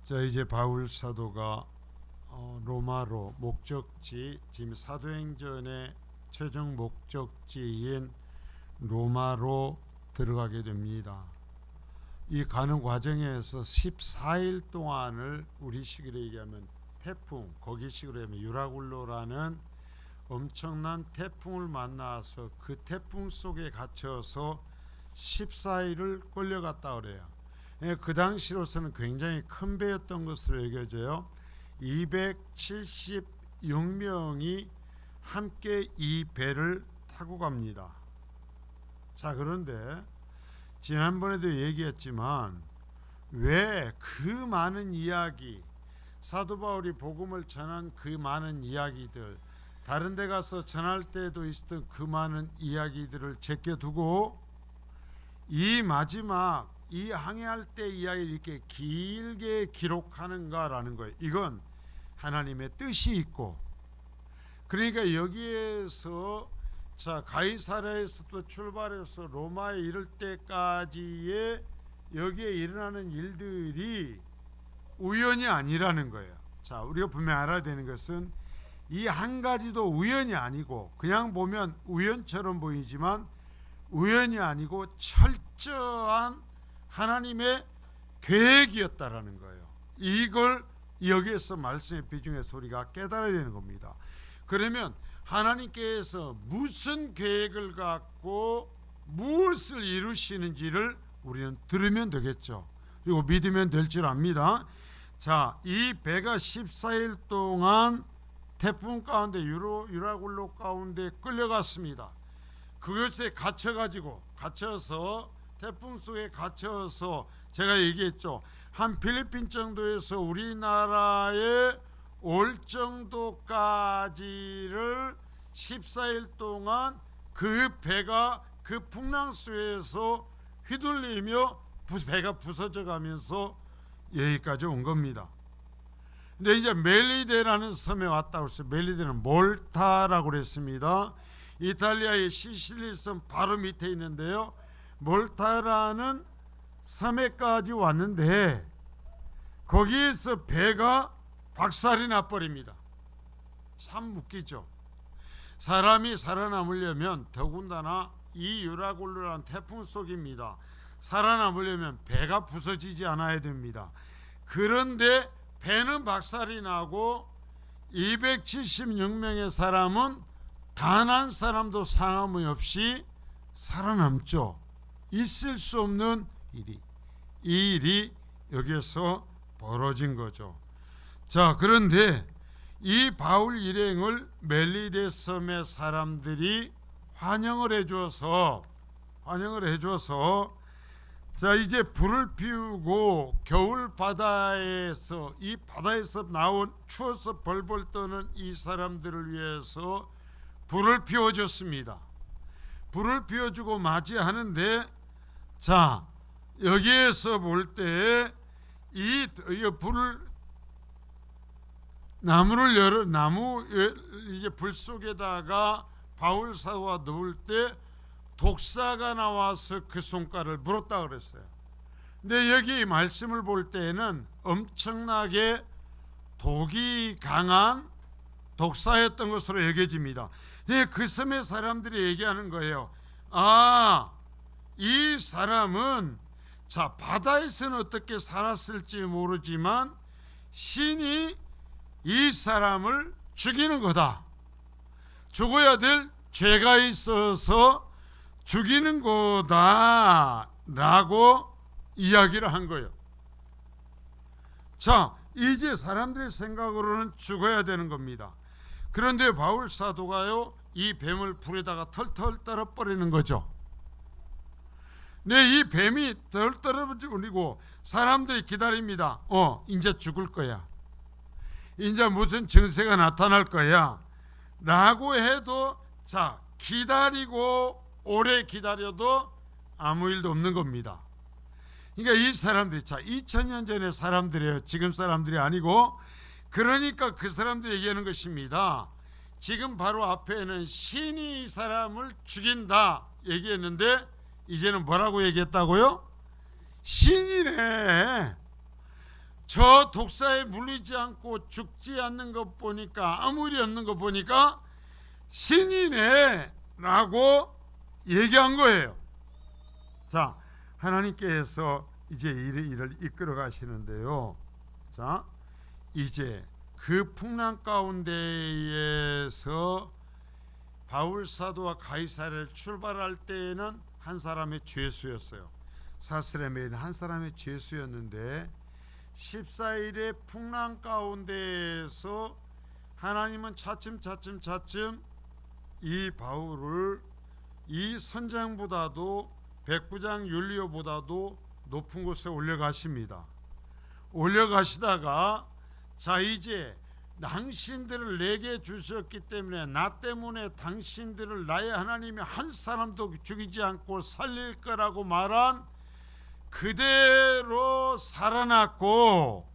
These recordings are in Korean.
자, 이제 바울 사도가 로마로 목적지, 지금 사도행전의 최종 목적지인 로마로 들어가게 됩니다. 이 가는 과정에서 14일 동안을 우리식으로 얘기하면 태풍, 거기식으로 하면 유라굴로라는 엄청난 태풍을 만나서 그 태풍 속에 갇혀서 14일을 끌려갔다 그래요. 그 당시로서는 굉장히 큰 배였던 것으로 여겨져요. 276명이 함께 이 배를 타고 갑니다. 자, 그런데 지난번에도 얘기했지만 왜 그 많은 이야기, 사도 바울이 복음을 전한 그 많은 이야기들, 다른 데 가서 전할 때도 있었던 그 많은 이야기들을 제껴두고 이 마지막 이 항해할 때 이야기를 이렇게 길게 기록하는가라는 거예요. 이건 하나님의 뜻이 있고, 그러니까 여기에서 자, 가이사랴에서부터 출발해서 로마에 이를 때까지의 여기에 일어나는 일들이 우연이 아니라는 거예요. 자, 우리가 분명히 알아야 되는 것은 이 한 가지도 우연이 아니고, 그냥 보면 우연처럼 보이지만 우연이 아니고 철저한 하나님의 계획이었다라는 거예요. 이걸 여기에서 말씀의 비중에서 우리가 깨달아야 되는 겁니다. 그러면 하나님께서 무슨 계획을 갖고 무엇을 이루시는지를 우리는 들으면 되겠죠. 그리고 믿으면 될 줄 압니다. 자, 이 배가 14일 동안 태풍 가운데 유라굴로 가운데 끌려갔습니다. 그것에 갇혀서 태풍 속에 갇혀서 제가 얘기했죠. 한 필리핀 정도에서 우리나라에 올 정도까지를 14일 동안 그 배가 그 풍랑수에서 휘둘리며 배가 부서져 가면서 여기까지 온 겁니다. 근데 이제 멜리데라는 섬에 왔다고 했어요. 멜리데는 몰타라고 그랬습니다. 이탈리아의 시실리 섬 바로 밑에 있는데요. 몰타라는 섬에까지 왔는데 거기에서 배가 박살이 나버립니다. 참 웃기죠. 사람이 살아남으려면 더군다나 이 유라굴로라는 태풍 속입니다. 살아남으려면 배가 부서지지 않아야 됩니다. 그런데 배는 박살이 나고 276명의 사람은 단 한 사람도 상함이 없이 살아남죠. 있을 수 없는 일이, 이 일이 여기서 벌어진 거죠. 자, 그런데 이 바울 일행을 멜리데 섬의 사람들이 환영을 해줘서 자, 이제 불을 피우고 겨울 바다에서 이 바다에서 나온 추워서 벌벌 떠는 이 사람들을 위해서 불을 피워줬습니다. 불을 피워주고 맞이하는데, 자, 여기에서 볼 때 이 불을 나무 이제 불 속에다가 바울 사도가 넣을 때 독사가 나와서 그 손가락을 물었다 그랬어요. 근데 여기 말씀을 볼 때는 엄청나게 독이 강한 독사였던 것으로 여겨집니다. 그 섬의 사람들이 얘기하는 거예요. 아, 이 사람은 자, 바다에서는 어떻게 살았을지 모르지만 신이 이 사람을 죽이는 거다. 죽어야 될 죄가 있어서 죽이는 거다 라고 이야기를 한 거예요. 자, 이제 사람들의 생각으로는 죽어야 되는 겁니다. 그런데 바울 사도가요, 이 뱀을 불에다가 털털 떨어버리는 거죠. 네, 이 뱀이 덜 떨어지고 사람들이 기다립니다. 이제 죽을 거야. 이제 무슨 증세가 나타날 거야 라고 해도, 자, 기다리고 오래 기다려도 아무 일도 없는 겁니다. 그러니까 이 사람들이, 자, 2000년 전의 사람들이에요. 지금 사람들이 아니고. 그러니까 그 사람들이 얘기하는 것입니다. 지금 바로 앞에는 신이 이 사람을 죽인다 얘기했는데 이제는 뭐라고 얘기했다고요? 신이네. 저 독사에 물리지 않고 죽지 않는 것 보니까, 아무 일이 없는 것 보니까 신이네 라고 얘기한 거예요. 자, 하나님께서 이제 일을 이끌어 가시는데요. 자, 이제 그 풍랑 가운데에서 바울 사도와 가이사랴를 출발할 때에는 한 사람의 죄수였어요. 사슬에 매인 한 사람의 죄수였는데 14일의 풍랑 가운데에서 하나님은 차츰 이 바울을 이 선장보다도 백부장 율리오보다도 높은 곳에 올려가십니다. 올려가시다가 자, 이제 당신들을 내게 주셨기 때문에 나 때문에 당신들을 나의 하나님이 한 사람도 죽이지 않고 살릴 거라고 말한 그대로 살아났고,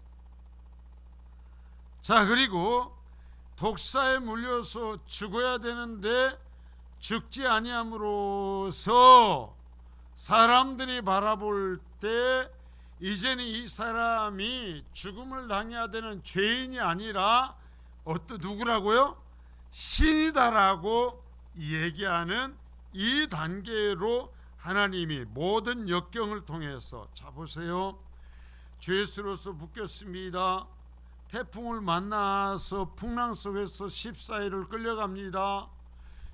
자, 그리고 독사에 물려서 죽어야 되는데 죽지 아니함으로써 사람들이 바라볼 때 이제는 이 사람이 죽음을 당해야 되는 죄인이 아니라 누구라고요? 신이다라고 얘기하는 이 단계로 하나님이 모든 역경을 통해서, 자 보세요, 죄수로서 묶였습니다. 태풍을 만나서 풍랑 속에서 14일을 끌려갑니다.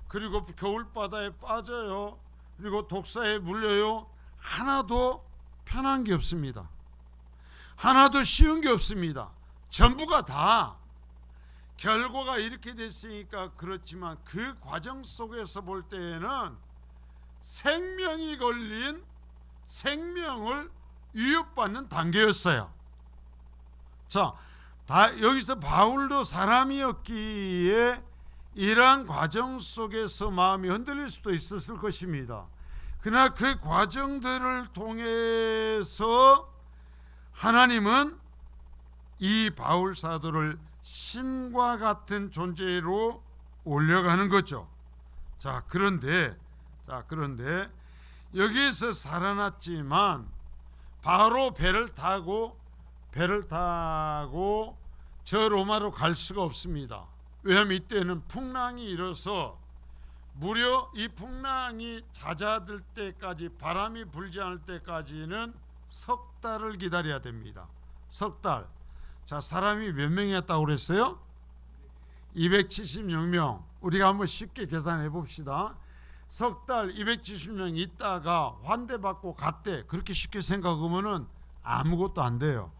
그리고 겨울바다에 빠져요. 그리고 독사에 물려요. 하나도 편한 게 없습니다. 하나도 쉬운 게 없습니다. 전부가 다 결과가 이렇게 됐으니까 그렇지만 그 과정 속에서 볼 때에는 생명이 걸린, 생명을 위협받는 단계였어요. 자, 여기서 바울도 사람이었기에 이러한 과정 속에서 마음이 흔들릴 수도 있었을 것입니다. 그러나 그 과정들을 통해서 하나님은 이 바울 사도를 신과 같은 존재로 올려가는 거죠. 자, 그런데 여기에서 살아났지만 바로 배를 타고 저 로마로 갈 수가 없습니다. 왜냐하면 이때는 풍랑이 일어서 무려 이 풍랑이 잦아들 때까지, 바람이 불지 않을 때까지는 석 달을 기다려야 됩니다. 석 달. 자, 사람이 몇 명이었다고 그랬어요? 276명. 우리가 한번 쉽게 계산해 봅시다. 석 달 270명 있다가 환대받고 갔대. 그렇게 쉽게 생각하면은 아무것도 안 돼요.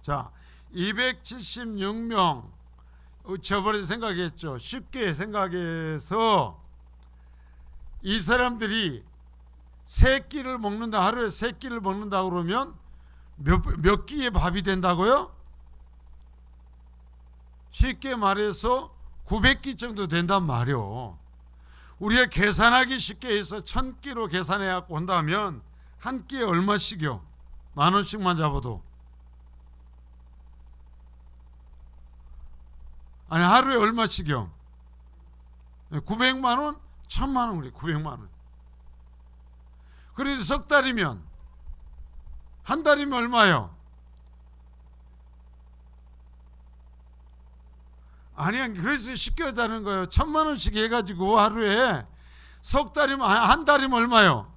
자, 276명 저번에 생각했죠. 쉽게 생각해서 이 사람들이 세 끼를 먹는다, 하루에 세 끼를 먹는다 그러면 몇 끼의 밥이 된다고요? 쉽게 말해서 900끼 정도 된단 말이요. 우리가 계산하기 쉽게 해서 1000끼로 계산해 갖고 온다면 한 끼에 얼마씩이요? 10,000원씩만 잡아도, 아니 하루에 얼마씩이요? 900만 원, 1000만 원, 우리 900만 원. 그래도 석 달이면, 한 달이면 얼마요? 아니, 그래서 쉽게 하자는 거예요. 1000만 원씩 해가지고 하루에 석 달이면, 한 달이면 얼마요?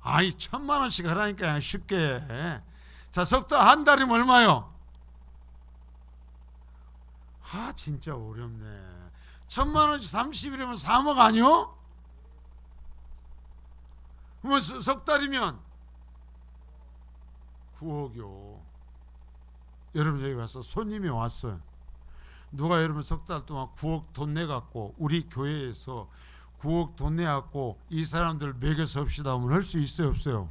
아이, 1000만 원씩 하라니까 쉽게. 자, 석 달, 한 달이면 얼마요? 아, 진짜 어렵네. 1000만 원씩 30일이면 3억 아니요? 그러면 석 달이면 9억이요. 여러분, 여기 와서 손님이 왔어요. 누가 여러분 석 달 동안 9억 돈 내갖고 우리 교회에서 9억 돈 내갖고 이 사람들 먹여서 합시다 하면 할 수 있어요, 없어요?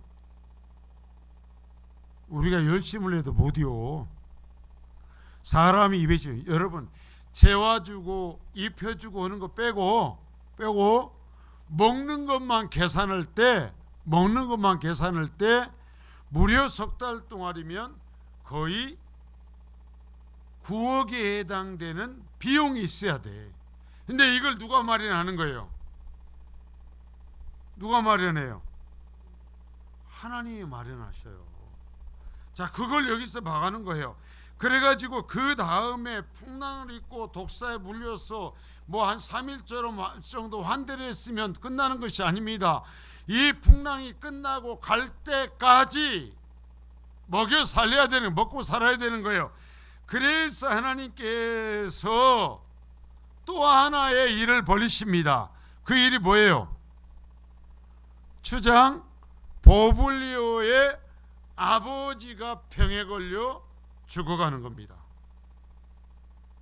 우리가 열심을 해도 못이요. 사람이 200씩, 여러분 재워주고 입혀주고 하는 거 빼고 먹는 것만 계산할 때 무려 석 달 동안이면 거의 9억에 해당되는 비용이 있어야 돼. 근데 이걸 누가 마련하는 거예요? 누가 마련해요? 하나님이 마련하셔요. 자, 그걸 여기서 봐가는 거예요. 그래가지고 그 다음에 풍랑을 입고 독사에 물려서 뭐 한 3일 정도 환대를 했으면 끝나는 것이 아닙니다. 이 풍랑이 끝나고 갈 때까지 먹여 살려야 되는, 먹고 살아야 되는 거예요. 그래서 하나님께서 또 하나의 일을 벌이십니다. 그 일이 뭐예요? 추장 보블리오의 아버지가 병에 걸려 죽어가는 겁니다.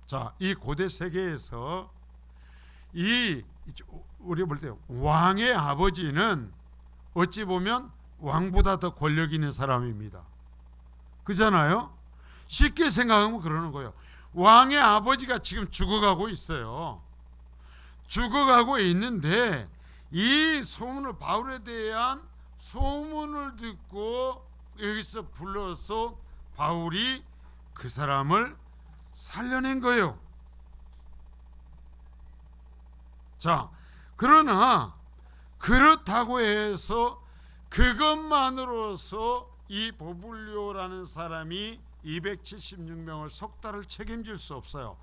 자, 이 고대 세계에서 우리가 볼 때 왕의 아버지는 어찌 보면 왕보다 더 권력 있는 사람입니다. 그잖아요? 쉽게 생각하면 그러는 거예요. 왕의 아버지가 지금 죽어가고 있어요. 죽어가고 있는데 이 소문을, 바울에 대한 소문을 듣고 여기서 불러서 바울이 그 사람을 살려낸 거예요. 자, 그러나 그렇다고 해서 그것만으로서 이 보블리오라는 사람이 276명을 석 달을 책임질 수 없어요.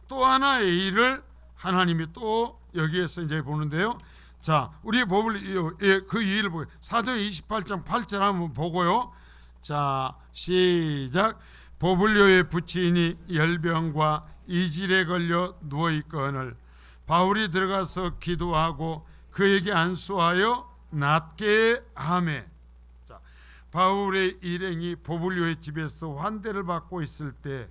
또 하나의 일을 하나님이 또 여기에서 이제 보는데요. 자, 우리 보블리오 그 일을 보고 사도행 28장 8절 한번 보고요. 자, 시작. 보블리오의 부친이 열병과 이질에 걸려 누워 있거늘 바울이 들어가서 기도하고 그에게 안수하여 낫게 하매. 자, 바울의 일행이 보블리오의 집에서 환대를 받고 있을 때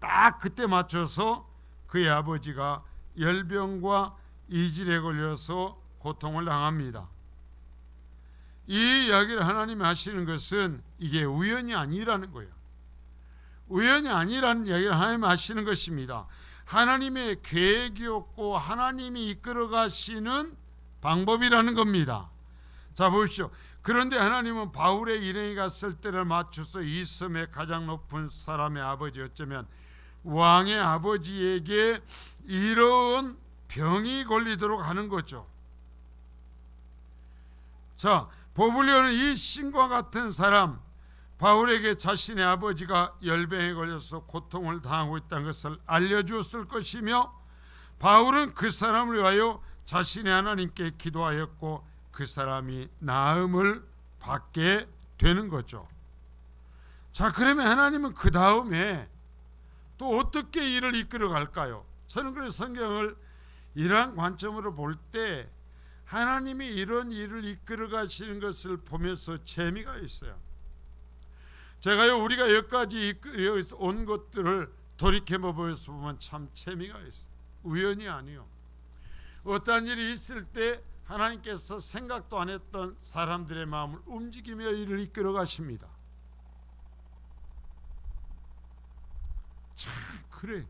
딱 그때 맞춰서 그의 아버지가 열병과 이질에 걸려서 고통을 당합니다. 이 이야기를 하나님이 하시는 것은 이게 우연이 아니라는 거예요. 우연이 아니라는 이야기를 하나님이 하시는 것입니다. 하나님의 계획이었고 하나님이 이끌어 가시는 방법이라는 겁니다. 자, 보십시오. 그런데 하나님은 바울의 일행이 갔을 때를 맞춰서 이 섬의 가장 높은 사람의 아버지, 어쩌면 왕의 아버지에게 이런 병이 걸리도록 하는 거죠. 자, 보블리오는 이 신과 같은 사람, 바울에게 자신의 아버지가 열병에 걸려서 고통을 당하고 있다는 것을 알려주었을 것이며, 바울은 그 사람을 위하여 자신의 하나님께 기도하였고 그 사람이 나음을 받게 되는 거죠. 자, 그러면 하나님은 그 다음에 또 어떻게 일을 이끌어 갈까요? 저는 그래서 성경을 이러한 관점으로 볼 때 하나님이 이런 일을 이끌어 가시는 것을 보면서 재미가 있어요. 제가요, 우리가 여기까지 온 것들을 돌이켜보면서 보면 참 재미가 있어요. 우연이 아니요. 어떠한 일이 있을 때 하나님께서 생각도 안 했던 사람들의 마음을 움직이며 일을 이끌어 가십니다. 참 그래.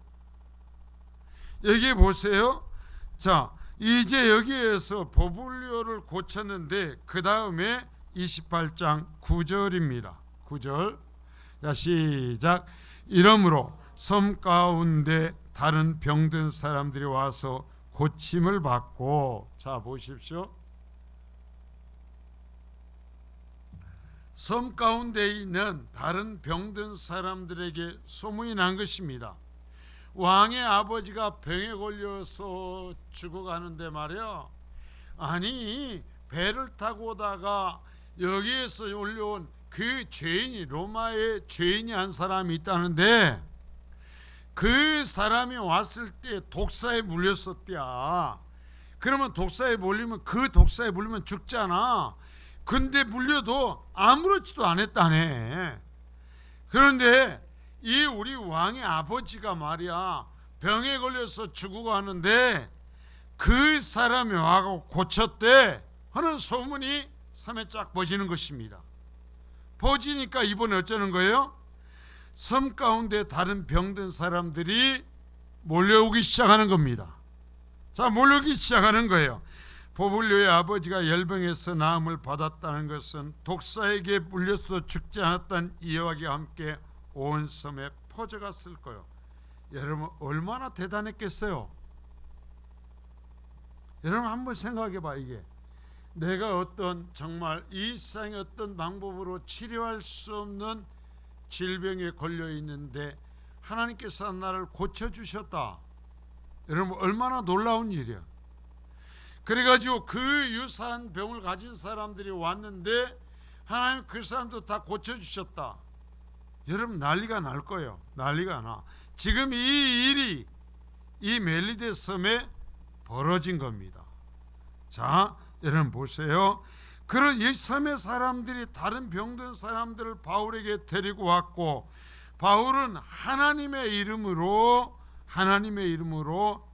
여기 보세요. 자, 이제 여기에서 보블리오를 고쳤는데 그 다음에 28장 9절입니다. 9절. 자, 시작. 이러므로 섬 가운데 다른 병든 사람들이 와서 고침을 받고, 자 보십시오. 섬 가운데 있는 다른 병든 사람들에게 소문이 난 것입니다. 왕의 아버지가 병에 걸려서 죽어가는데 말이야, 아니 배를 타고 오다가 여기에서 올려온 그 죄인이, 로마의 죄인이 한 사람이 있다는데 그 사람이 왔을 때 독사에 물렸었대야. 그러면 독사에 물리면, 그 독사에 물리면 죽잖아. 근데 물려도 아무렇지도 않았다네. 그런데 이 우리 왕의 아버지가 말이야 병에 걸려서 죽어가는데 그 사람이 와서 고쳤대 하는 소문이 섬에 쫙 퍼지는 것입니다. 퍼지니까 이번에 어쩌는 거예요? 섬 가운데 다른 병든 사람들이 몰려오기 시작하는 겁니다. 자, 몰려오기 시작하는 거예요. 보블리오의 아버지가 열병에서 나음을 받았다는 것은 독사에게 물려서 죽지 않았다는 이야기와 함께 온 섬에 퍼져갔을 거예요. 여러분 얼마나 대단했겠어요? 여러분 한번 생각해 봐. 이게 내가 어떤 정말 이 세상의 어떤 방법으로 치료할 수 없는 질병에 걸려 있는데 하나님께서 나를 고쳐주셨다. 여러분 얼마나 놀라운 일이야. 그래가지고 그 유사한 병을 가진 사람들이 왔는데 하나님 그 사람도 다 고쳐주셨다. 여러분 난리가 날 거예요. 난리가 나. 지금 이 일이 이 멜리데 섬에 벌어진 겁니다. 자, 여러분 보세요. 그런 이 섬의 사람들이 다른 병든 사람들을 바울에게 데리고 왔고, 바울은 하나님의 이름으로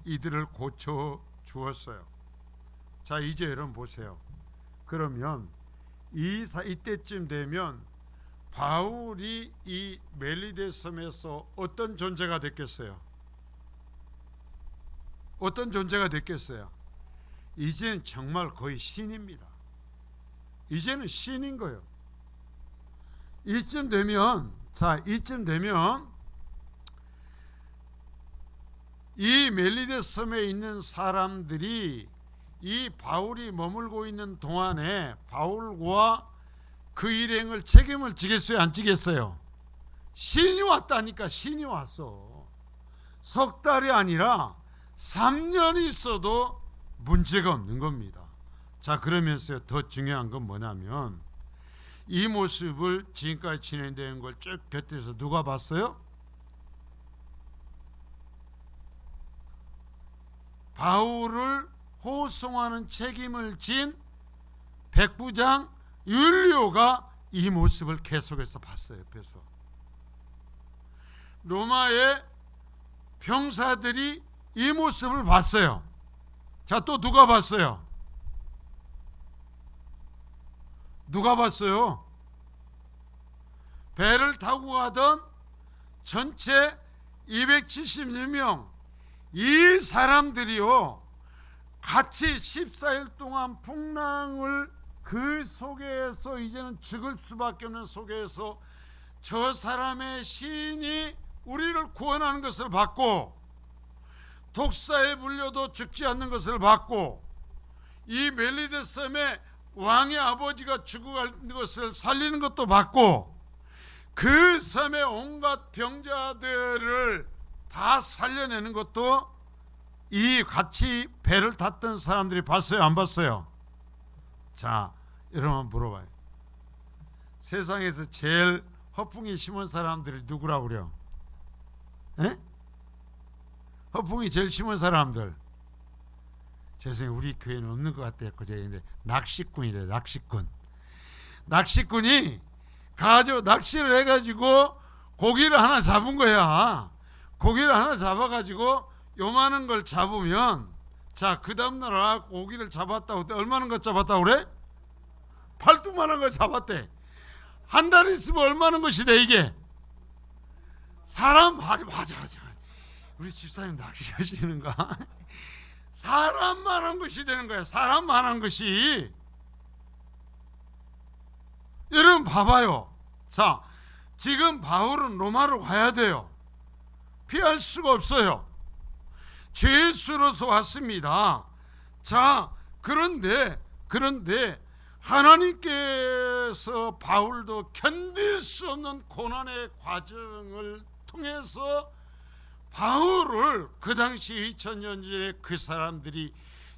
이들을 고쳐 주었어요. 자, 이제 여러분 보세요. 그러면 이때쯤 되면 바울이 이 멜리데 섬에서 어떤 존재가 됐겠어요? 어떤 존재가 됐겠어요? 이제는 정말 거의 신입니다. 이제는 신인 거예요. 이쯤 되면 이 멜리데 섬에 있는 사람들이 이 바울이 머물고 있는 동안에 바울과 그 일행을 책임을 지겠어요? 안 지겠어요? 신이 왔다니까. 신이 왔어. 석 달이 아니라 3년이 있어도 문제가 없는 겁니다. 자, 그러면서 더 중요한 건 뭐냐면 이 모습을 지금까지 진행되는 걸 쭉 곁에서 누가 봤어요? 바울을 호송하는 책임을 진 백부장 율리오가 이 모습을 계속해서 봤어요. 옆에서 로마의 병사들이 이 모습을 봤어요. 자, 또 누가 봤어요? 누가 봤어요? 배를 타고 가던 전체 276명 이 사람들이요 같이 14일 동안 풍랑을 그 속에서 이제는 죽을 수밖에 없는 속에서 저 사람의 신이 우리를 구원하는 것을 봤고, 독사에 물려도 죽지 않는 것을 봤고, 이 멜리데 섬에 왕의 아버지가 죽어가는 것을 살리는 것도 봤고, 그 섬의 온갖 병자들을 다 살려내는 것도 이 같이 배를 탔던 사람들이 봤어요? 안 봤어요? 자, 여러분 물어봐요. 세상에서 제일 허풍이 심한 사람들이 누구라고 그래요? 에? 허풍이 제일 심한 사람들. 죄송해요, 우리 교회는 없는 것 같아요. 근데 낚시꾼이래. 낚시꾼이 가지고 낚시를 해가지고 고기를 하나 잡은 거야. 고기를 하나 잡아가지고 요만한 걸 잡으면, 자, 그 다음날 와서 고기를 잡았다고. 얼마나 것 잡았다고 그래? 팔뚝만한 걸 잡았대. 한 달 있으면 얼마나 것이 돼 이게? 사람 맞아. 우리 집사님 낚시하시는가? 사람만한 것이 되는 거야. 사람만한 것이. 여러분 봐봐요. 자, 지금 바울은 로마로 가야 돼요. 피할 수가 없어요. 죄수로서 왔습니다. 자, 그런데 하나님께서 바울도 견딜 수 없는 고난의 과정을 통해서 바울을 그 당시 2000년 전에 그 사람들이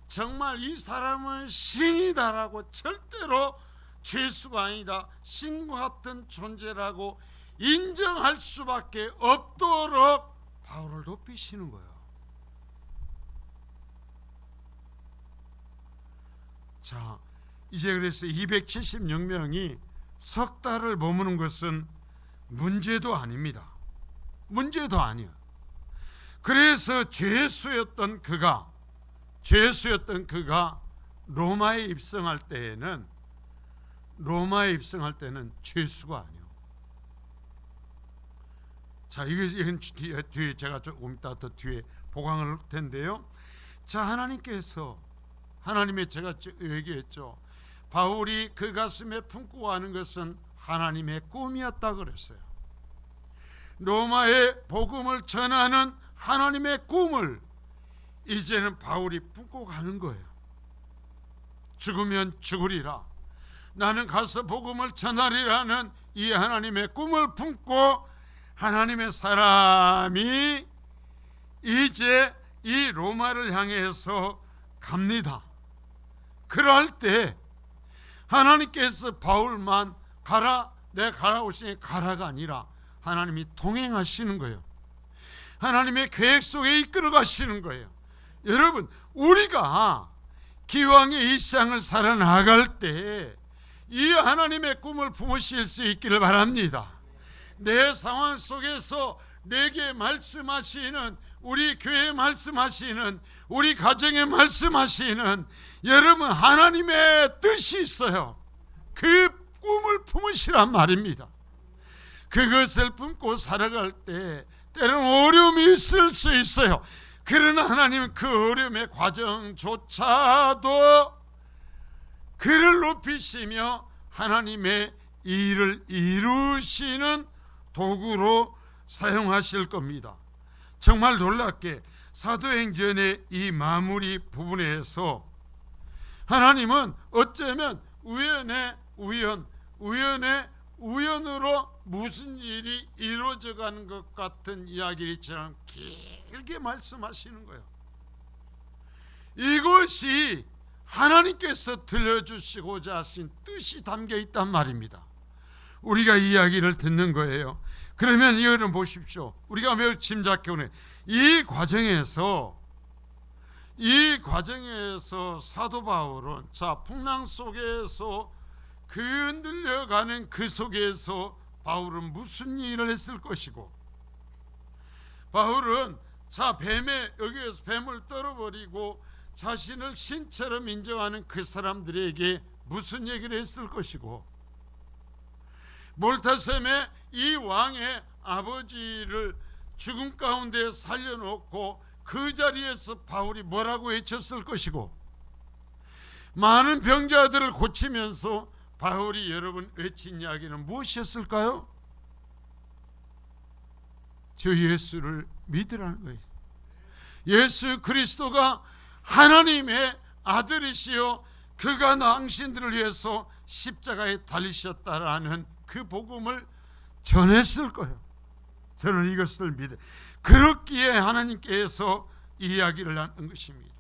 정말 이 사람은 신이다라고, 절대로 죄수가 아니다, 신과 같은 존재라고 인정할 수밖에 없도록 바울을 높이시는 거예요. 자, 이제 그래서 276명이 석 달을 머무는 것은 문제도 아닙니다. 문제도 아니야. 그래서 죄수였던 그가 로마에 입성할 때는 죄수가 아니에요. 자, 이건 뒤에 제가 조금 이따 더 뒤에 보강을 할 텐데요. 자, 하나님의 제가 얘기했죠. 바울이 그 가슴에 품고 가는 것은 하나님의 꿈이었다 그랬어요. 로마의 복음을 전하는 하나님의 꿈을 이제는 바울이 품고 가는 거예요. 죽으면 죽으리라, 나는 가서 복음을 전하리라는 이 하나님의 꿈을 품고 하나님의 사람이 이제 이 로마를 향해서 갑니다. 그럴 때 하나님께서 바울만 가라, 내가 가라고 하시니 가라가 아니라 하나님이 동행하시는 거예요. 하나님의 계획 속에 이끌어 가시는 거예요. 여러분, 우리가 기왕에 이 세상을 살아나갈 때 이 하나님의 꿈을 품으실 수 있기를 바랍니다. 내 상황 속에서 내게 말씀하시는, 우리 교회에 말씀하시는, 우리 가정에 말씀하시는 여러분 하나님의 뜻이 있어요. 그 꿈을 품으시란 말입니다. 그것을 품고 살아갈 때 때로는 어려움이 있을 수 있어요. 그러나 하나님은 그 어려움의 과정조차도 그를 높이시며 하나님의 일을 이루시는 도구로 사용하실 겁니다. 정말 놀랍게 사도행전의 이 마무리 부분에서 하나님은 어쩌면 우연으로 무슨 일이 이루어져 가는 것 같은 이야기처럼 길게 말씀하시는 거예요. 이것이 하나님께서 들려주시고자 하신 뜻이 담겨 있단 말입니다. 우리가 이 이야기를 듣는 거예요. 그러면 이거는 보십시오. 우리가 매우 짐작해 오네. 이 과정에서 사도 바울은 풍랑 속에서 흔들려가는 그 속에서 바울은 무슨 일을 했을 것이고, 바울은 여기에서 뱀을 떨어버리고 자신을 신처럼 인정하는 그 사람들에게 무슨 얘기를 했을 것이고, 몰타셈의 이 왕의 아버지를 죽음 가운데 살려놓고 그 자리에서 바울이 뭐라고 외쳤을 것이고, 많은 병자들을 고치면서 바울이 여러분 외친 이야기는 무엇이었을까요? 저 예수를 믿으라는 거예요. 예수 그리스도가 하나님의 아들이시요 그가 당신들을 위해서 십자가에 달리셨다라는 그 복음을 전했을 거예요. 저는 이것을 믿어요. 그렇기에 하나님께서 이 이야기를 하는 것입니다.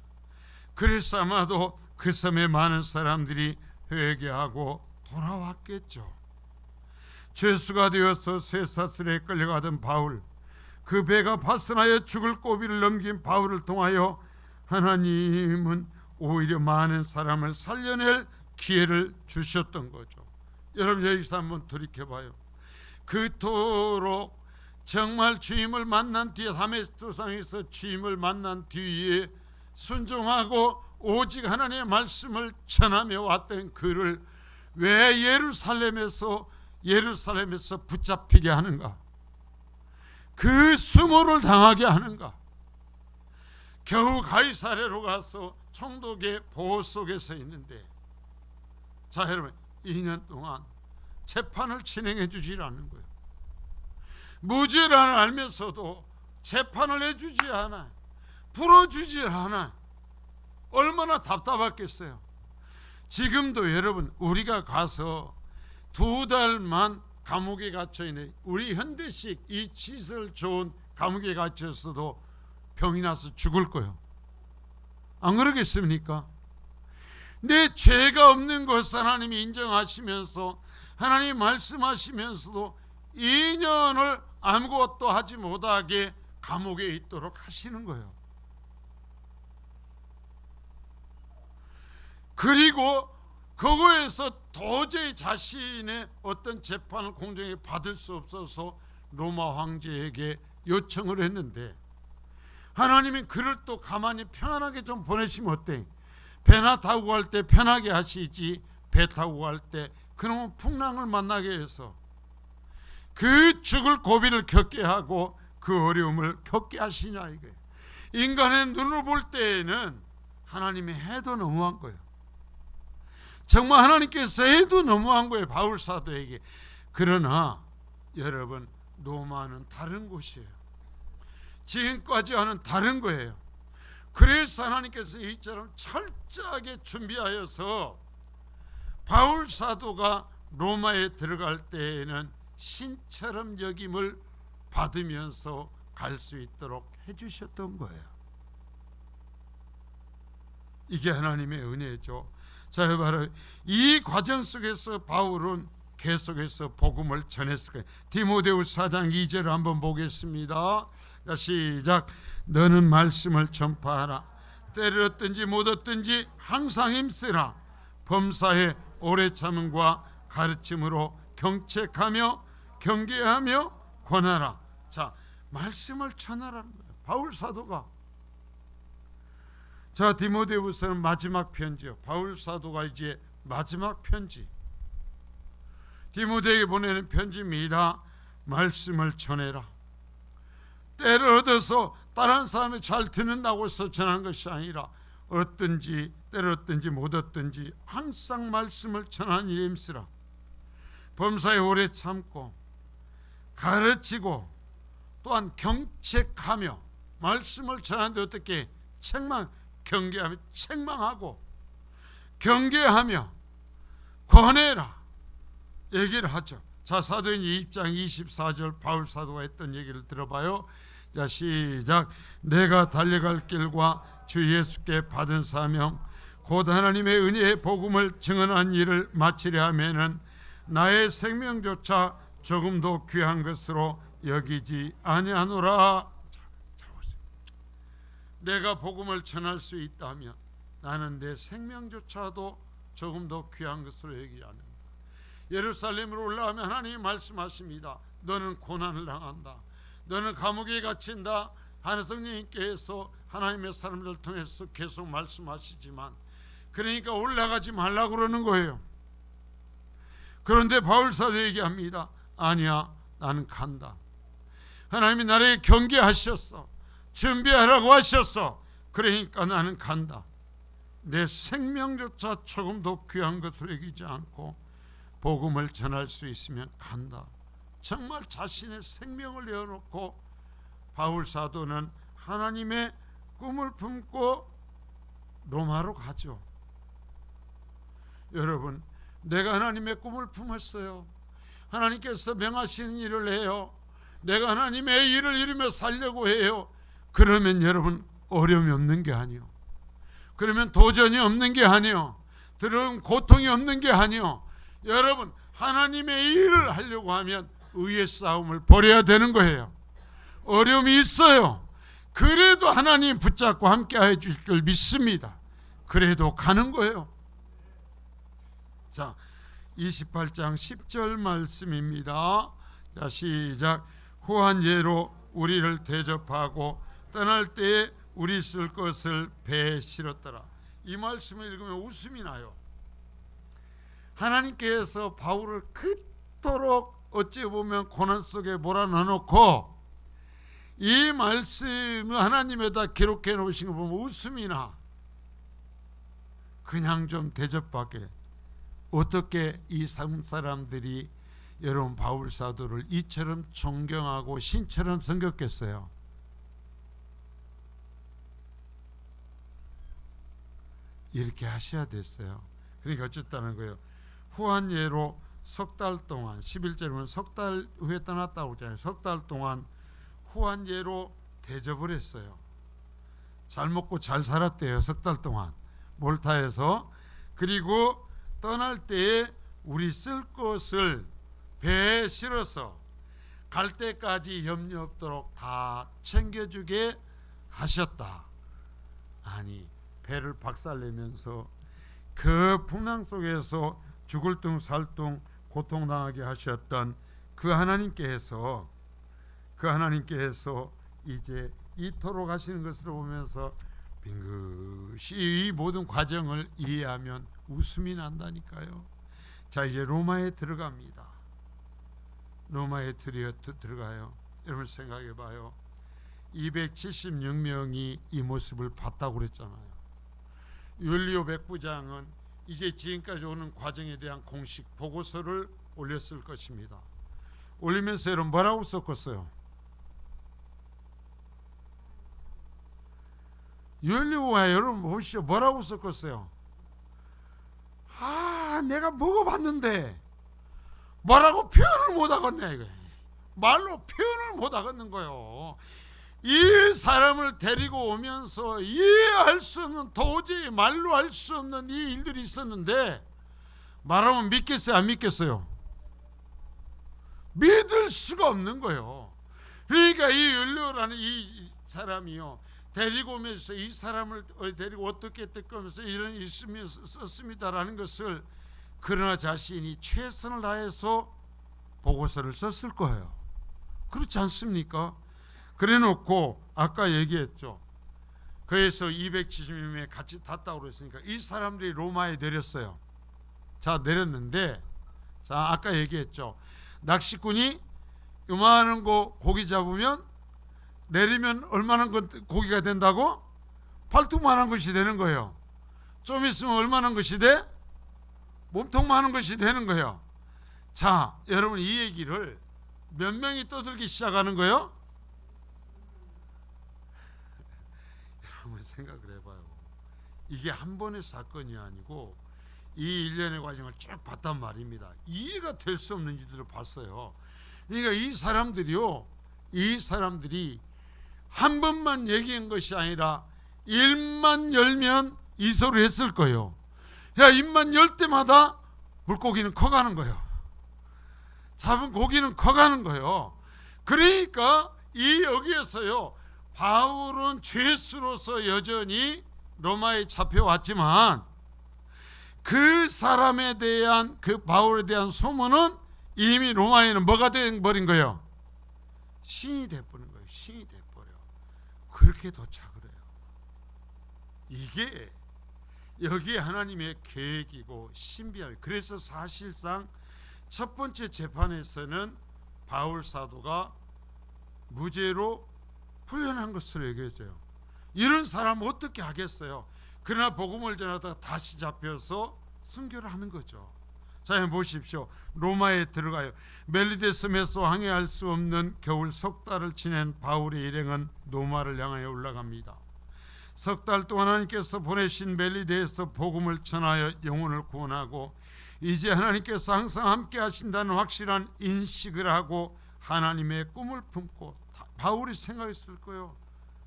그래서 아마도 그 섬에 많은 사람들이 회개하고 돌아왔겠죠. 죄수가 되어서 쇠사슬에 끌려가던 바울, 그 배가 파선하여 죽을 고비를 넘긴 바울을 통하여 하나님은 오히려 많은 사람을 살려낼 기회를 주셨던 거죠. 여러분 여기서 한번 돌이켜봐요. 그토록 정말 주임을 만난 뒤에 다메스크상에서 주임을 만난 뒤에 순종하고 오직 하나님의 말씀을 전하며 왔던 그를 왜 예루살렘에서 붙잡히게 하는가? 그 수모를 당하게 하는가? 겨우 가이사랴로 가서 총독의 보호 속에서 있는데, 자 여러분 2년 동안 재판을 진행해 주질 않는 거예요. 무죄라는 알면서도 재판을 해주지 않아, 풀어주지 않아. 얼마나 답답했겠어요. 지금도 여러분 우리가 가서 2달만 감옥에 갇혀있는, 우리 현대식 이 시설 좋은 감옥에 갇혔어도 병이 나서 죽을 거예요. 안 그러겠습니까? 내 죄가 없는 것을 하나님이 인정하시면서 하나님 말씀하시면서도 2년을 아무것도 하지 못하게 감옥에 있도록 하시는 거예요. 그리고 그거에서 도저히 자신의 어떤 재판을 공정하게 받을 수 없어서 로마 황제에게 요청을 했는데, 하나님이 그를 또 가만히 편안하게 좀 보내시면 어때? 배나 타고 갈 때 편하게 하시지, 배 타고 갈 때 그놈은 풍랑을 만나게 해서 그 죽을 고비를 겪게 하고 그 어려움을 겪게 하시냐 이거예요. 인간의 눈으로 볼 때에는 하나님이 해도 너무한 거예요. 정말 하나님께서 해도 너무한 거예요, 바울 사도에게. 그러나 여러분 로마는 다른 곳이에요. 지금까지와는 다른 거예요. 그래서 하나님께서 이처럼 철저하게 준비하여서 바울 사도가 로마에 들어갈 때에는 신처럼 여김을 받으면서 갈 수 있도록 해주셨던 거예요. 이게 하나님의 은혜죠. 자, 바로 이 과정 속에서 바울은 계속해서 복음을 전했을 거예요. 디모데후서 4장 2절을 한번 보겠습니다. 자, 시작. 너는 말씀을 전파하라. 때를 얻든지 못 얻든지 항상 힘쓰라. 범사에 오래 참음과 가르침으로 경책하며 경계하며 권하라. 자, 말씀을 전하라는 거예요. 바울 사도가. 자, 디모데후서는 마지막 편지요. 바울 사도가 이제 마지막 편지, 디모데에게 보내는 편지입니다. 말씀을 전해라. 때를 얻어서 다른 사람이 잘 듣는다고 해서 전하는 것이 아니라 얻든지 때를 얻든지 못 얻든지 항상 말씀을 전하는 일에 힘쓰라. 범사에 오래 참고 가르치고 또한 경책하며, 말씀을 전하는데 어떻게 경계하며 책망하고 경계하며 권해라 얘기를 하죠. 자, 사도행 2장 24절 바울 사도가 했던 얘기를 들어봐요. 자, 시작. 내가 달려갈 길과 주 예수께 받은 사명 곧 하나님의 은혜의 복음을 증언한 일을 마치려 하면은 나의 생명조차 조금도 귀한 것으로 여기지 아니하노라. 내가 복음을 전할 수 있다면 나는 내 생명조차도 조금 더 귀한 것으로 여기지 않는다. 예루살렘으로 올라가면 하나님이 말씀하십니다. 너는 고난을 당한다. 너는 감옥에 갇힌다. 하나님 성령님께서 하나님의 사람들을 통해서 계속 말씀하시지만, 그러니까 올라가지 말라고 그러는 거예요. 그런데 바울 사도 얘기합니다. 아니야, 나는 간다. 하나님이 나를 경계하셨어. 준비하라고 하셨어. 그러니까 나는 간다. 내 생명조차 조금 더 귀한 것으로 여기지 않고 복음을 전할 수 있으면 간다. 정말 자신의 생명을 내어놓고 바울 사도는 하나님의 꿈을 품고 로마로 가죠. 여러분, 내가 하나님의 꿈을 품었어요. 하나님께서 명하시는 일을 해요. 내가 하나님의 일을 이루며 살려고 해요. 그러면 여러분, 어려움이 없는 게 아니요. 그러면 도전이 없는 게 아니요. 들은 고통이 없는 게 아니요. 여러분, 하나님의 일을 하려고 하면 의의 싸움을 벌여야 되는 거예요. 어려움이 있어요. 그래도 하나님 붙잡고 함께 해 주실 걸 믿습니다. 그래도 가는 거예요. 자, 28장 10절 말씀입니다. 자, 시작. 후한 예로 우리를 대접하고 떠날 때에 우리 쓸 것을 배에 실었더라. 이 말씀을 읽으면 웃음이 나요. 하나님께서 바울을 그토록 어찌 보면 고난 속에 몰아넣어놓고 이 말씀을 하나님에다 기록해 놓으신 거 보면 웃음이 나. 그냥 좀 대접받게. 어떻게 이 사람들이 여러분 바울 사도를 이처럼 존경하고 신처럼 섬겼겠어요? 이렇게 하셔야 됐어요. 그러니까 어쨌다는 거예요. 후한 예로 석 달 동안, 11절이면 석 달 후에 떠났다고 하잖아요. 석 달 동안 후한 예로 대접을 했어요. 잘 먹고 잘 살았대요. 석 달 동안 몰타에서. 그리고 떠날 때에 우리 쓸 것을 배에 실어서 갈 때까지 염려 없도록 다 챙겨주게 하셨다. 아니, 배를 박살내면서 그 풍랑 속에서 죽을 둥 살 둥 고통당하게 하셨던 그 하나님께서 이제 이토록 하시는 것을 보면서 빙긋이 이 모든 과정을 이해하면 웃음이 난다니까요. 자, 이제 로마에 들어갑니다. 로마에 들어가요. 여러분 생각해 봐요. 276명이 이 모습을 봤다고 그랬잖아요. 율리오 백부장은 이제 지금까지 오는 과정에 대한 공식 보고서를 올렸을 것입니다. 올리면서 여러분 뭐라고 썼겠어요? 율리오가 여러분 보시죠. 뭐라고 썼겠어요? 내가 먹어봤는데 뭐라고 표현을 못 하겠네. 이거 말로 표현을 못 하겠는 거요. 이 사람을 데리고 오면서 이해할 수 없는, 도저히 말로 할 수 없는 이 일들이 있었는데 말하면 믿겠어요, 안 믿겠어요? 믿을 수가 없는 거예요. 그러니까 이 율리오라는 이 사람이요, 데리고 오면서 이 사람을 데리고 어떻게 하면서 이런 일을 썼습니다라는 것을, 그러나 자신이 최선을 다해서 보고서를 썼을 거예요. 그렇지 않습니까? 그래 놓고 아까 얘기했죠. 그래서 270명이 같이 탔다고 그랬으니까 이 사람들이 로마에 내렸어요. 자, 내렸는데, 자, 아까 얘기했죠. 낚시꾼이 요만한 거 고기 잡으면 내리면 얼마나 고기가 된다고? 팔뚝만한 것이 되는 거예요. 좀 있으면 얼마나 것이 돼? 몸통만한 것이 되는 거예요. 자, 여러분, 이 얘기를 몇 명이 떠들기 시작하는 거예요? 여러분 생각을 해봐요. 이게 한 번의 사건이 아니고 이 일련의 과정을 쭉 봤단 말입니다. 이해가 될 수 없는 일들을 봤어요. 그러니까 이 사람들이 한 번만 얘기한 것이 아니라 입만 열면 이 소리를 했을 거예요. 야, 입만 열 때마다 물고기는 커가는 거예요. 잡은 고기는 커가는 거예요. 그러니까 이 여기에서요, 바울은 죄수로서 여전히 로마에 잡혀왔지만 그 사람에 대한, 그 바울에 대한 소문은 이미 로마에는 뭐가 되어버린 거예요? 신이 돼버린 거예요. 신이 돼버려. 그렇게 도착을 해요. 이게 여기에 하나님의 계획이고 신비함이. 그래서 사실상 첫 번째 재판에서는 바울 사도가 무죄로 풀려난 것으로 얘기해져요. 이런 사람 어떻게 하겠어요? 그러나 복음을 전하다가 다시 잡혀서 순교를 하는 거죠. 자, 보십시오. 로마에 들어가요. 멜리데 섬에서 항해할 수 없는 겨울 석 달을 지낸 바울의 일행은 로마를 향하여 올라갑니다. 석 달 동안 하나님께서 보내신 멜리데에서 복음을 전하여 영혼을 구원하고, 이제 하나님께서 항상 함께 하신다는 확실한 인식을 하고 하나님의 꿈을 품고, 바울이 생각했을 거예요.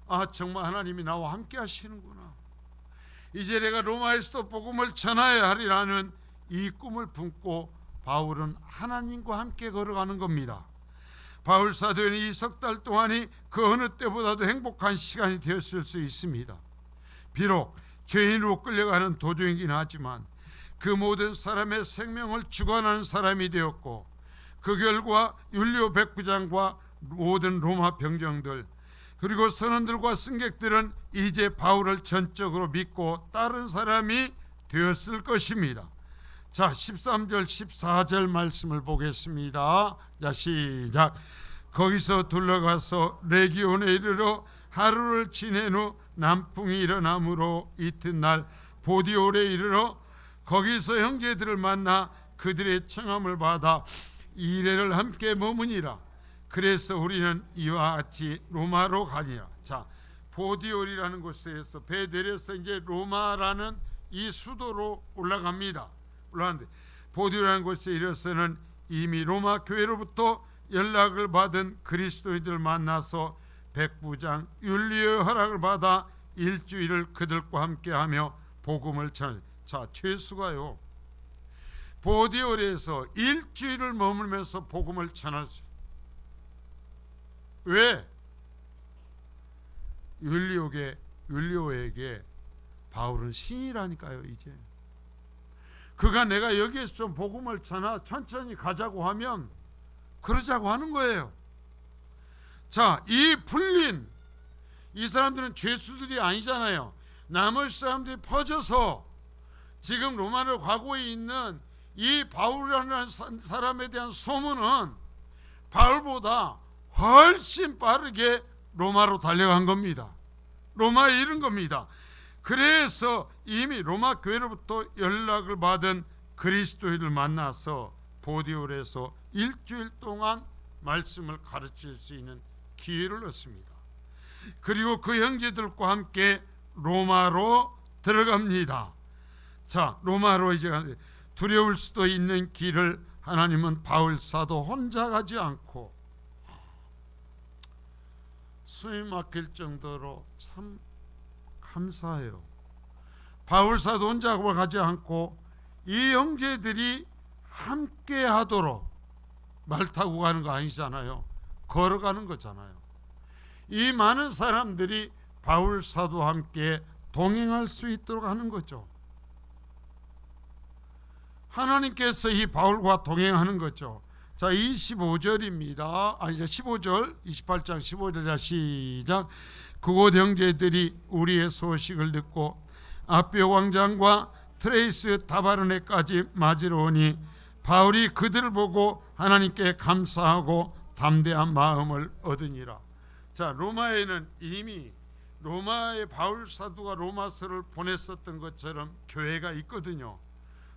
아, 정말 하나님이 나와 함께 하시는구나. 이제 내가 로마에서도 복음을 전하여야 하리라는 이 꿈을 품고 바울은 하나님과 함께 걸어가는 겁니다. 바울 사도의 이 석 달 동안이 그 어느 때보다도 행복한 시간이 되었을 수 있습니다. 비록 죄인으로 끌려가는 도중이긴 하지만 그 모든 사람의 생명을 주관하는 사람이 되었고, 그 결과 율리오 백부장과 모든 로마 병정들 그리고 선원들과 승객들은 이제 바울을 전적으로 믿고 따른 사람이 되었을 것입니다. 자, 13절 14절 말씀을 보겠습니다. 자, 시작. 거기서 둘러가서 레기온에 이르러 하루를 지낸 후 남풍이 일어나므로 이튿날 보디올에 이르러 거기서 형제들을 만나 그들의 청함을 받아 이래를 함께 머무니라. 그래서 우리는 이와 같이 로마로 가니라. 자, 보디올이라는 곳에서 배 내려서 이제 로마라는 이 수도로 올라갑니다. 올라가는데 보디올이라는 곳에 이르러서는 이미 로마 교회로부터 연락을 받은 그리스도인들 만나서 백부장 율리오의 허락을 받아 일주일을 그들과 함께하며 복음을 전하. 자, 죄수가요, 보디올에서 일주일을 머물면서 복음을 전할 수. 왜? 율리오에게 바울은 신이라니까요. 이제 그가 내가 여기에서 좀 복음을 천천히 가자고 하면 그러자고 하는 거예요. 자, 이 풀린 이 사람들은 죄수들이 아니잖아요. 나머지 사람들이 퍼져서 지금 로마로 가고 있는 이 바울이라는 사람에 대한 소문은 바울보다 훨씬 빠르게 로마로 달려간 겁니다. 로마에 이른 겁니다. 그래서 이미 로마 교회로부터 연락을 받은 그리스도인을 만나서 보디올에서 일주일 동안 말씀을 가르칠 수 있는 기회를 얻습니다. 그리고 그 형제들과 함께 로마로 들어갑니다. 자, 로마로 이제 두려울 수도 있는 길을 하나님은 바울 사도 혼자 가지 않고 숨이 막힐 정도로 참 감사해요. 바울 사도 혼자 가지 않고 이 형제들이 함께 하도록, 말 타고 가는 거 아니잖아요. 걸어가는 거잖아요. 이 많은 사람들이 바울 사도와 함께 동행할 수 있도록 하는 거죠. 하나님께서 이 바울과 동행하는 거죠. 자, 25절입니다. 이제 15절, 28장 15절 시작. 그곳 형제들이 우리의 소식을 듣고 아비오 광장과 트레이스 다바르네까지 맞으러 오니 바울이 그들을 보고 하나님께 감사하고 담대한 마음을 얻으니라. 자, 로마에는 이미 로마의 바울 사도가 로마서를 보냈었던 것처럼 교회가 있거든요.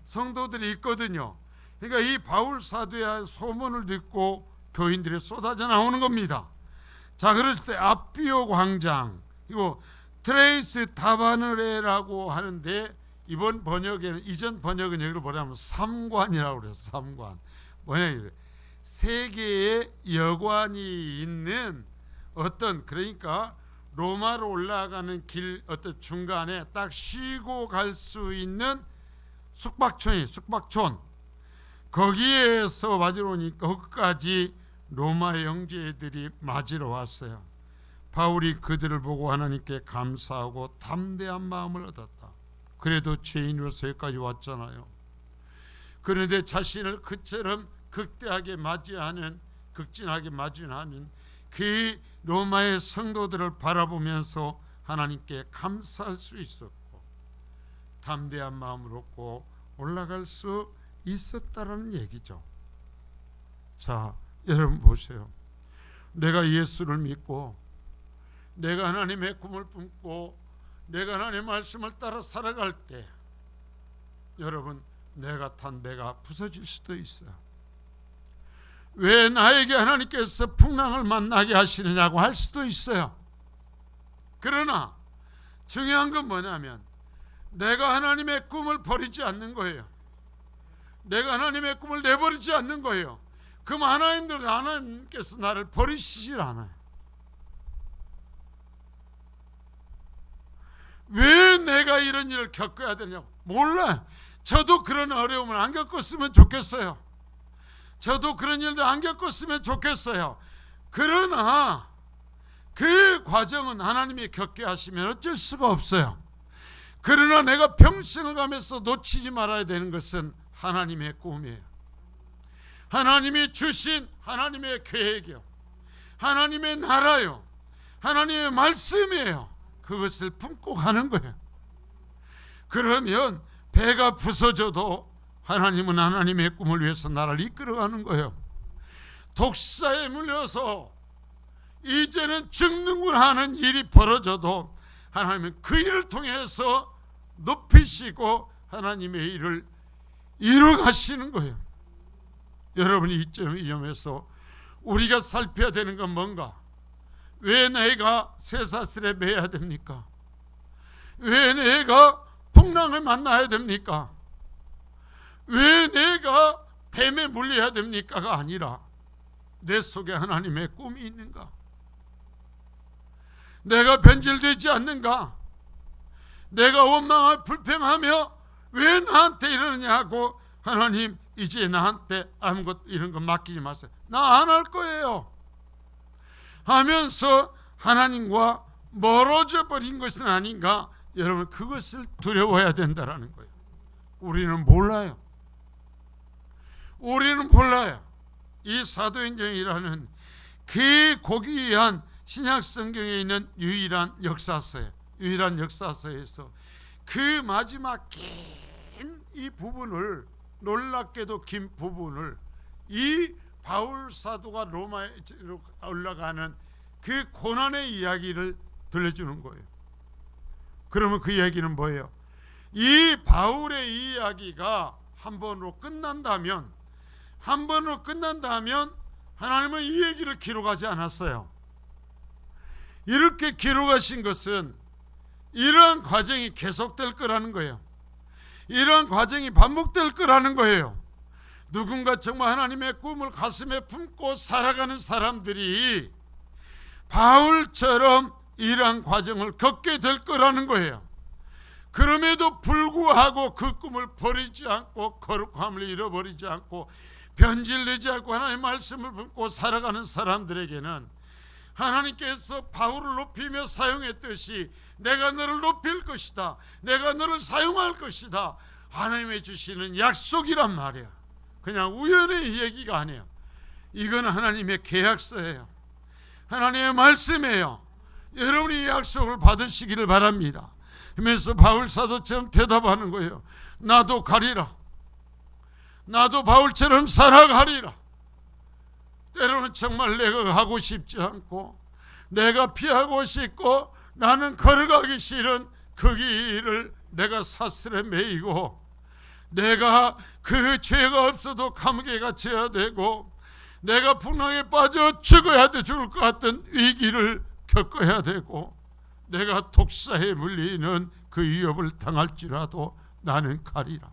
성도들이 있거든요. 그러니까 이 바울 사도의 소문을 듣고 교인들이 쏟아져 나오는 겁니다. 자, 그럴 때 아비오 광장, 이거 트레이스 다바르네라고 하는데 이번 번역에는, 이전 번역은 여기를 뭐냐면 삼관이라고 그래요. 삼관. 뭐냐, 세 개의 여관이 있는 어떤, 그러니까 로마로 올라가는 길 어떤 중간에 딱 쉬고 갈 수 있는 숙박촌이, 숙박촌. 거기에서 맞으러 오니까 거기까지 로마 형제들이 맞으러 왔어요. 바울이 그들을 보고 하나님께 감사하고 담대한 마음을 얻었다. 그래도 죄인으로서 여기까지 왔잖아요. 그런데 자신을 그처럼 극대하게 맞이하는, 극진하게 맞이하는 그 로마의 성도들을 바라보면서 하나님께 감사할 수 있었고 담대한 마음을 얻고 올라갈 수 있었다라는 얘기죠. 자, 여러분 보세요. 내가 예수를 믿고 내가 하나님의 꿈을 품고 내가 하나님의 말씀을 따라 살아갈 때 여러분, 내가 탄 배가 부서질 수도 있어요. 왜 나에게 하나님께서 풍랑을 만나게 하시느냐고 할 수도 있어요. 그러나 중요한 건 뭐냐면 내가 하나님의 꿈을 버리지 않는 거예요. 내가 하나님의 꿈을 내버리지 않는 거예요. 그럼 하나님께서 나를 버리시질 않아요. 왜 내가 이런 일을 겪어야 되냐고. 몰라요. 저도 그런 어려움을 안 겪었으면 좋겠어요. 저도 그런 일도 안 겪었으면 좋겠어요. 그러나 그 과정은 하나님이 겪게 하시면 어쩔 수가 없어요. 그러나 내가 평생을 가면서 놓치지 말아야 되는 것은 하나님의 꿈이에요. 하나님이 주신 하나님의 계획이요, 하나님의 나라요, 하나님의 말씀이에요. 그것을 품고 가는 거예요. 그러면 배가 부서져도 하나님은 하나님의 꿈을 위해서 나를 이끌어가는 거예요. 독사에 물려서 이제는 죽는구나 하는 일이 벌어져도 하나님은 그 일을 통해서 높이시고 하나님의 일을 이루어가시는 거예요. 여러분이 이 점에서 우리가 살펴야 되는 건 뭔가? 왜 내가 쇠사슬에 매야 됩니까? 왜 내가 풍랑을 만나야 됩니까? 왜 내가 뱀에 물려야 됩니까가 아니라 내 속에 하나님의 꿈이 있는가? 내가 변질되지 않는가? 내가 원망하고 불평하며 왜 나한테 이러느냐고, 하나님 이제 나한테 아무것도 이런 거 맡기지 마세요. 나 안 할 거예요 하면서 하나님과 멀어져 버린 것은 아닌가? 여러분, 그것을 두려워해야 된다라는 거예요. 우리는 몰라요. 우리는 몰라요. 이 사도행전이라는 그 고귀한 신약 성경에 있는 유일한 역사서예요. 유일한 역사서에서 그 마지막 긴 이 부분을, 놀랍게도 긴 부분을 이 바울 사도가 로마에 올라가는 그 고난의 이야기를 들려주는 거예요. 그러면 그 이야기는 뭐예요? 이 바울의 이야기가 한 번으로 끝난다면 하나님은 이 얘기를 기록하지 않았어요. 이렇게 기록하신 것은 이러한 과정이 계속될 거라는 거예요. 이러한 과정이 반복될 거라는 거예요. 누군가 정말 하나님의 꿈을 가슴에 품고 살아가는 사람들이 바울처럼 이러한 과정을 겪게 될 거라는 거예요. 그럼에도 불구하고 그 꿈을 버리지 않고 거룩함을 잃어버리지 않고 변질되지 않고 하나님의 말씀을 품고 살아가는 사람들에게는 하나님께서 바울을 높이며 사용했듯이 내가 너를 높일 것이다, 내가 너를 사용할 것이다, 하나님의 주시는 약속이란 말이야. 그냥 우연의 얘기가 아니에요. 이건 하나님의 계약서예요. 하나님의 말씀이에요. 여러분이 이 약속을 받으시기를 바랍니다. 그러면서 바울 사도처럼 대답하는 거예요. 나도 가리라. 나도 바울처럼 살아가리라. 때로는 정말 내가 가고 싶지 않고 내가 피하고 싶고 나는 걸어가기 싫은 그 길을 내가 사슬에 매이고 내가 그 죄가 없어도 감옥에 갇혀야 되고 내가 풍랑에 빠져 죽어야 돼 죽을 것 같은 위기를 겪어야 되고 내가 독사에 물리는 그 위협을 당할지라도 나는 가리라.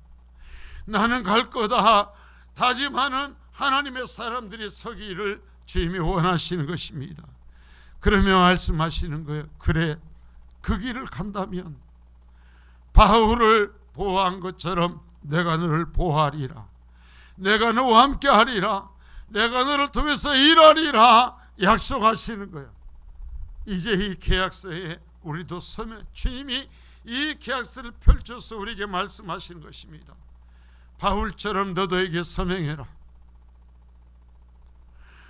나는 갈 거다 다짐하는 하나님의 사람들이 서기를 주님이 원하시는 것입니다. 그러며 말씀하시는 거예요. 그래, 그 길을 간다면 바울을 보호한 것처럼 내가 너를 보호하리라. 내가 너와 함께 하리라. 내가 너를 통해서 일하리라 약속하시는 거예요. 이제 이 계약서에 우리도 서면 주님이 이 계약서를 펼쳐서 우리에게 말씀하시는 것입니다. 바울처럼 너도에게 서명해라.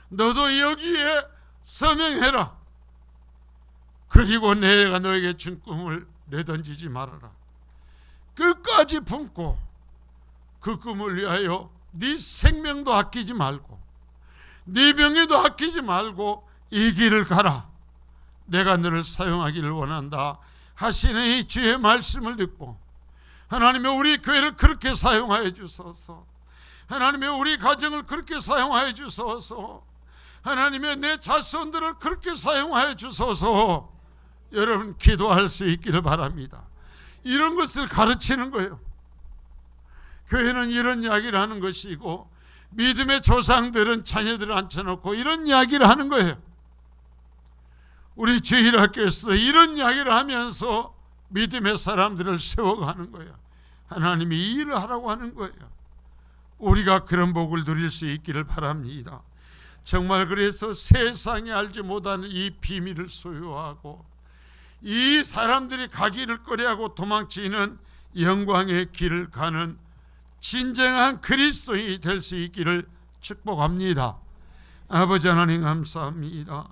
너도 여기에 서명해라. 그리고 내가 너에게 준 꿈을 내던지지 말아라. 끝까지 품고 그 꿈을 위하여 네 생명도 아끼지 말고 네 명예도 아끼지 말고 이 길을 가라. 내가 너를 사용하기를 원한다 하시는 이 주의 말씀을 듣고 하나님의 우리 교회를 그렇게 사용하여 주소서. 하나님의 우리 가정을 그렇게 사용하여 주소서. 하나님의 내 자손들을 그렇게 사용하여 주소서. 여러분 기도할 수 있기를 바랍니다. 이런 것을 가르치는 거예요. 교회는 이런 이야기를 하는 것이고 믿음의 조상들은 자녀들을 앉혀놓고 이런 이야기를 하는 거예요. 우리 주일학교에서도 이런 이야기를 하면서 믿음의 사람들을 세워가는 거예요. 하나님이 이 일을 하라고 하는 거예요. 우리가 그런 복을 누릴 수 있기를 바랍니다. 정말 그래서 세상이 알지 못하는 이 비밀을 소유하고 이 사람들이 가기를 꺼려하고 도망치는 영광의 길을 가는 진정한 그리스도인이 될 수 있기를 축복합니다. 아버지 하나님 감사합니다.